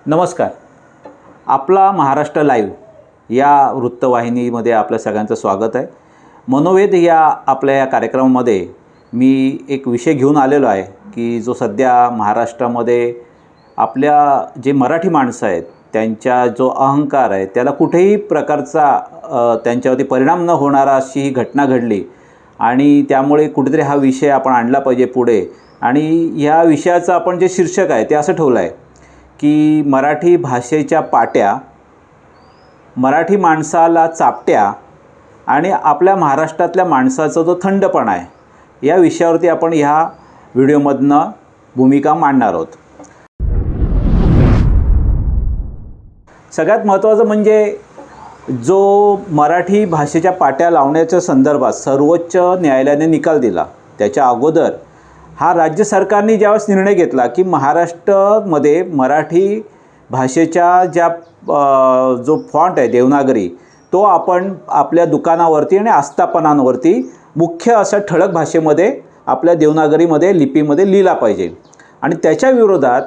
नमस्कार. आपला महाराष्ट्र लाईव्ह या वृत्तवाहिनीमध्ये आपल्या सगळ्यांचं स्वागत आहे. मनोवेद या आपल्या या कार्यक्रमामध्ये मी एक विषय घेऊन आलेलो आहे की जो सध्या महाराष्ट्रामध्ये आपल्या जे मराठी माणसं आहेत त्यांचा जो अहंकार आहे त्याला कुठेही प्रकारचा त्यांच्यावरती परिणाम न होणारा अशी ही घटना घडली आणि त्यामुळे कुठेतरी हा विषय आपण आणला पाहिजे पुढे. आणि ह्या विषयाचं आपण जे शीर्षक आहे ते असं ठेवलं आहे की मराठी भाषेच्या पाट्या, मराठी माणसाला चापट्या आणि आपल्या महाराष्ट्रातल्या माणसाचा जो थंडपणा आहे या विषयावरती आपण ह्या व्हिडिओमधनं भूमिका मांडणार आहोत. सगळ्यात महत्त्वाचं म्हणजे जो मराठी भाषेच्या पाट्या लावण्याच्या संदर्भात सर्वोच्च न्यायालयाने निकाल दिला त्याच्या अगोदर हा राज्य सरकारने ज्यावेळेस निर्णय घेतला की महाराष्ट्रामध्ये मराठी भाषेच्या ज्या जो फॉन्ट आहे देवनागरी तो आपण आपल्या दुकानावरती आणि आस्थापनांवरती मुख्य अशा ठळक भाषेमध्ये आपल्या देवनागरीमध्ये लिपीमध्ये लिहिला पाहिजे. आणि त्याच्या विरोधात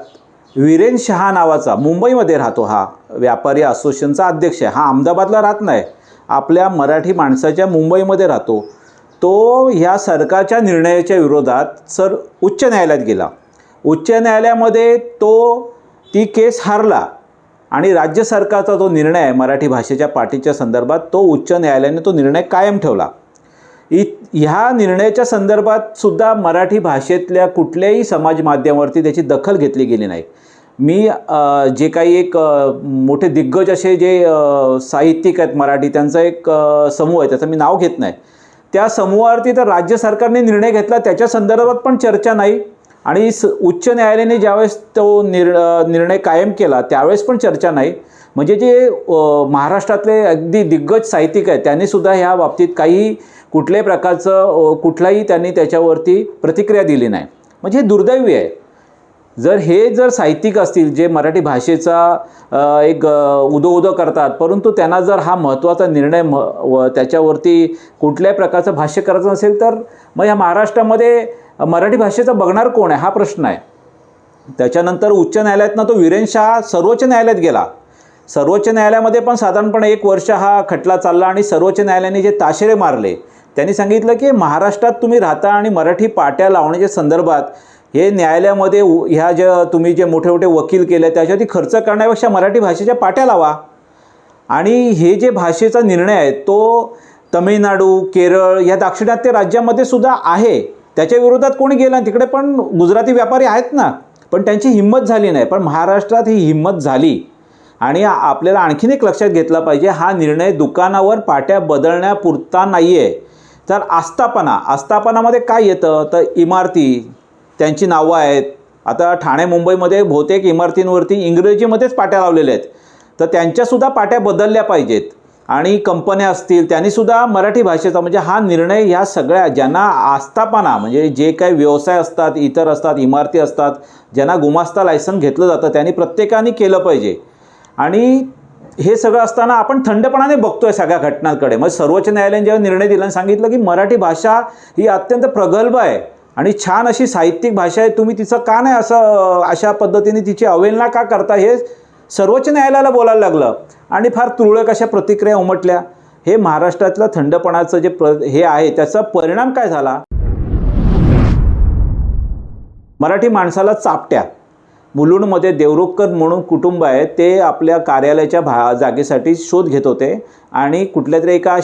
वीरेन शहा नावाचा मुंबईमध्ये राहतो हा व्यापारी असोसिएशनचा अध्यक्ष आहे. हा अहमदाबादला राहत नाही, आपल्या मराठी माणसाच्या मुंबईमध्ये राहतो. तो ह्या सरकारच्या निर्णयाच्या विरोधात उच्च न्यायालयात गेला. उच्च न्यायालयामध्ये ती केस हारला आणि राज्य सरकारचा जो निर्णय आहे मराठी भाषेच्या पाटीच्या संदर्भात तो उच्च न्यायालयाने तो निर्णय कायम ठेवला. ह्या निर्णयाच्या संदर्भात सुद्धा मराठी भाषेतल्या कुठल्याही समाज माध्यमावरती त्याची दखल घेतली गेली नाही. मी जे काही एक मोठे दिग्गज असे जे साहित्यिक आहेत मराठी त्यांचा एक समूह आहे, त्याचं मी नाव घेत नाही, त्या समूहावरती तर राज्य सरकारने निर्णय घेतला त्याच्या संदर्भात पण चर्चा नाही. आणि उच्च न्यायालयाने ज्यावेळेस तो निर्णय कायम केला त्यावेळेस पण चर्चा नाही. म्हणजे जे महाराष्ट्रातले अगदी दिग्गज साहित्यिक आहेत त्यांनीसुद्धा ह्या बाबतीत कुठल्याही प्रकारचं कुठलाही त्यांनी त्याच्यावरती प्रतिक्रिया दिली नाही. म्हणजे हे दुर्दैवी आहे. जर साहित्यिक असतील जे मराठी भाषेचा एक उदो करतात परंतु त्यांना जर हा महत्त्वाचा निर्णय त्याच्यावरती कुठल्याही प्रकारचं भाष्य करायचं नसेल तर मग या महाराष्ट्रामध्ये मराठी भाषेचं बघणार कोण आहे हा प्रश्न आहे. त्याच्यानंतर उच्च न्यायालयातनं तो वीरेन शहा सर्वोच्च न्यायालयात गेला. सर्वोच्च न्यायालयामध्ये पण साधारणपणे 1 वर्ष हा खटला चालला आणि सर्वोच्च न्यायालयाने जे ताशेरे मारले त्यांनी सांगितलं की महाराष्ट्रात तुम्ही राहता आणि मराठी पाट्या लावण्याच्या संदर्भात हे न्यायालयामध्ये ह्या ज्या तुम्ही जे मोठे मोठे वकील केले त्याच्यावरती खर्च करण्यापेक्षा मराठी भाषेच्या पाट्या लावा. आणि हे जे भाषेचा निर्णय आहे तो तमिळनाडू, केरळ या दाक्षिणात्य राज्यामध्ये सुद्धा आहे. त्याच्या विरोधात कोणी गेला, तिकडे पण गुजराती व्यापारी आहेत ना, पण त्यांची हिंमत झाली नाही. पण महाराष्ट्रात ही हिंमत झाली. आणि आपल्याला आणखीन एक लक्षात घेतला पाहिजे, हा निर्णय दुकानावर पाट्या बदलण्यापुरता नाही आहे, तर आस्थापनामध्ये काय येतं तर इमारती त्यांची नावं आहेत. आता ठाणे मुंबईमध्ये बहुतेक इमारतींवरती इंग्रजीमध्येच पाट्या लावलेल्या आहेत, तर त्यांच्यासुद्धा पाट्या बदलल्या पाहिजेत. आणि कंपन्या असतील त्यांनीसुद्धा मराठी भाषेचा म्हणजे हा निर्णय ह्या सगळ्या ज्यांना आस्थापना म्हणजे जे काही व्यवसाय असतात, इतर असतात, इमारती असतात, ज्यांना गुमास्ता लायसन घेतलं जातं त्यांनी प्रत्येकाने केलं पाहिजे. आणि हे सगळं असताना आपण थंडपणाने बघतोय सगळ्या घटनांकडे. मग सर्वोच्च न्यायालयाने जेव्हा निर्णय दिला आणि सांगितलं की मराठी भाषा ही अत्यंत प्रगल्भ आहे आणि छान अशी साहित्यिक भाषा आहे, तुम्ही तिचं का नाही अशा पद्धतीने तिची अवहेलना का करता, हे सर्वोच्च न्यायालयाला बोलायला लागलं आणि फार तुरळक अशा प्रतिक्रिया उमटल्या. हे महाराष्ट्रातलं थंडपणाचं जे हे आहे त्याचा परिणाम काय झाला, मराठी माणसाला चापट्या. मुलुंडमध्ये देवरुखकर म्हणून कुटुंब आहे, ते आपल्या कार्यालयाच्या जागेसाठी शोध घेत होते आणि कुठल्या तरी एका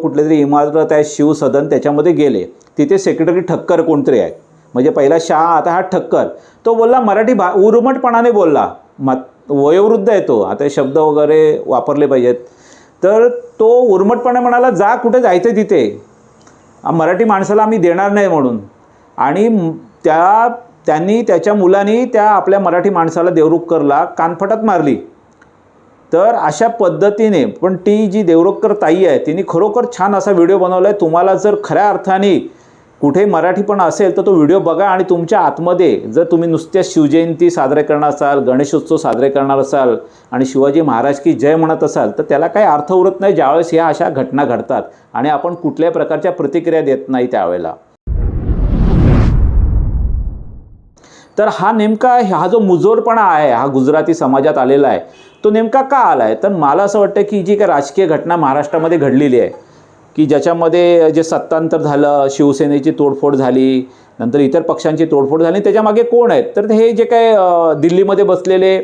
कुठल्या तरी इमारत आहे शिवसदन त्याच्यामध्ये गेले. तिथे सेक्रेटरी ठक्कर कोणतरी आहे, म्हणजे पहिला शहा आता हा ठक्कर. तो बोलला मराठी उर्मटपणाने बोलला, वयोवृद्ध आहे तो, आता शब्द वगैरे वापरले पाहिजेत, तर तो उर्मटपणे म्हणाला जा कुठे जायचं तिथे, मराठी माणसाला आम्ही देणार नाही म्हणून. आणि त्यांनी त्याच्या मुलांनी त्या आपल्या मराठी माणसाला देवरुखकरला कानफटात मारली. तर अशा पद्धतीने पण ती जी देवरुखकर ताई आहे तिने खरोखर छान असा व्हिडिओ बनवला आहे. तुम्हाला जर खऱ्या अर्थाने कुठे मराठी पण असेल तर तो व्हिडिओ बघा आणि तुमच्या आतमध्ये जर तुम्ही नुसत्या शिवजयंती साजरे करणार असाल, गणेशोत्सव साजरे करणार असाल आणि शिवाजी महाराज की जय म्हणत असाल तर त्याला काही अर्थ उरत नाही ज्यावेळेस ह्या अशा घटना घडतात आणि आपण कुठल्याही प्रकारच्या प्रतिक्रिया देत नाही त्यावेळेला. तर हा नेमका हा जो मुजोरपणा आहे हा गुजराती समाजात आलेला आहे तो नेमका का आला आहे? तर मला असं वाटतं की जी काही राजकीय घटना महाराष्ट्रामध्ये घडलेली आहे की ज्याच्यामध्ये जे सत्तांतर झालं, शिवसेनेची तोडफोड झाली, नंतर इतर पक्षांची तोडफोड झाली, त्याच्यामागे कोण आहेत? तर हे जे काय दिल्लीमध्ये बसलेले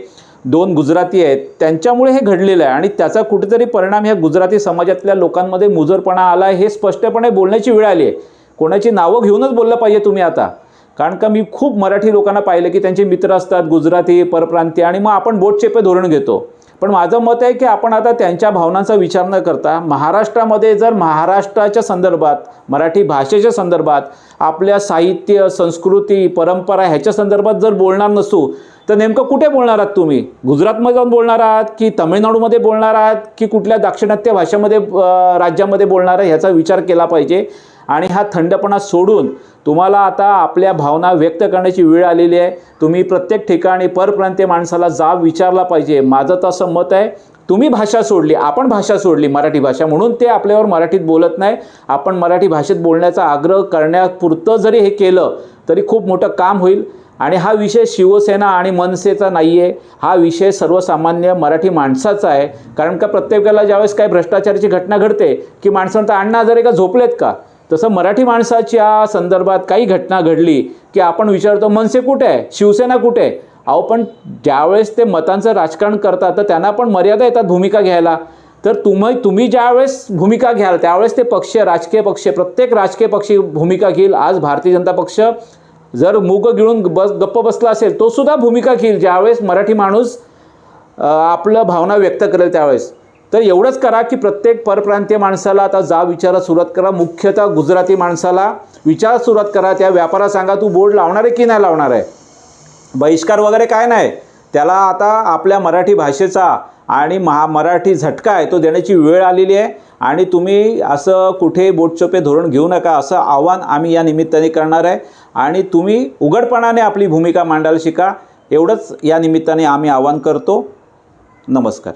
2 गुजराती आहेत त्यांच्यामुळे हे घडलेलं आहे आणि त्याचा कुठेतरी परिणाम ह्या गुजराती समाजातल्या लोकांमध्ये मुजोरपणा आला आहे हे स्पष्टपणे बोलण्याची वेळ आली आहे. कोणाची नावं घेऊनच बोललं पाहिजे तुम्ही आता, कारण का मी खूप मराठी लोकांना पाहिलं की त्यांचे मित्र असतात गुजराती, परप्रांतीय, आणि मग आपण बोटचेपे धोरण घेतो. पण माझं मत आहे की आपण आता त्यांच्या भावनांचा विचार न करता महाराष्ट्रामध्ये जर महाराष्ट्राच्या संदर्भात, मराठी भाषेच्या संदर्भात, आपल्या साहित्य, संस्कृती, परंपरा ह्याच्या संदर्भात जर बोलणार नसू तर नेमकं कुठे बोलणार आहात तुम्ही? गुजरातमध्ये जाऊन बोलणार आहात की तमिळनाडूमध्ये बोलणार आहात की कुठल्या दाक्षिणात्य भाषेमध्ये राज्यामध्ये बोलणार आहे ह्याचा विचार केला पाहिजे. आणि हा थंडपणा सोडून तुम्हाला आता आपल्या भावना व्यक्त करण्याची वेळ आलेली आहे. तुम्ही प्रत्येक ठिकाणी परप्रांतीय माणसाला जाब विचारला पाहिजे. माझं तर असं मत आहे, तुम्ही भाषा सोडली, आपण भाषा सोडली, मराठी भाषा, म्हणून ते आपल्यावर मराठीत बोलत नाही. आपण मराठी भाषेत बोलण्याचा आग्रह करण्यापुरतं जरी हे केलं तरी खूप मोठं काम होईल. आणि हा विषय शिवसेना आणि मनसेचा नाही आहे, हा विषय सर्वसामान्य मराठी माणसाचा आहे. कारण का प्रत्येक वेळेला ज्यावेळेस काही भ्रष्टाचाराची घटना घडते की माणसांना अण्णा हजारे का झोपलेत का, तसं मराठी माणसाच्या संदर्भात काही घटना घडली की आपण विचारतो मनसे कुठे आहे, शिवसेना कुठे आहे? अहो पण ज्यावेळेस ते मतांचं राजकारण करतात तर त्यांना पण मर्यादा येतात भूमिका घ्यायला. तर तुम्ही ज्यावेळेस भूमिका घ्याल त्यावेळेस ते पक्ष, राजकीय पक्ष, प्रत्येक राजकीय पक्षी भूमिका घेईल. आज भारतीय जनता पक्ष जर मूग गिळून गप्प बसला असेल तो सुद्धा भूमिका घेईल ज्यावेळेस मराठी माणूस आपलं भावना व्यक्त करेल त्यावेळेस. तर एवढंच करा की प्रत्येक परप्रांतीय माणसाला आता जाब विचारायला सुरुवात करा. मुख्यतः गुजराती माणसाला विचार सुरुवात करा. त्या व्यापाराला सांगा तू बोर्ड लावणार आहे की नाही लावणार आहे. बहिष्कार वगैरे काय नाही, त्याला आता आपल्या मराठी भाषेचा आणि मराठी झटका आहे तो देण्याची वेळ आलेली आहे. आणि तुम्ही असं कुठे बोटचोपे धोरण घेऊ नका असं आव्हान आम्ही या निमित्ताने करणार आहे. आणि तुम्ही उघडपणाने आपली भूमिका मांडायला शिका, एवढंच या निमित्ताने आम्ही आवाहन करतो. नमस्कार.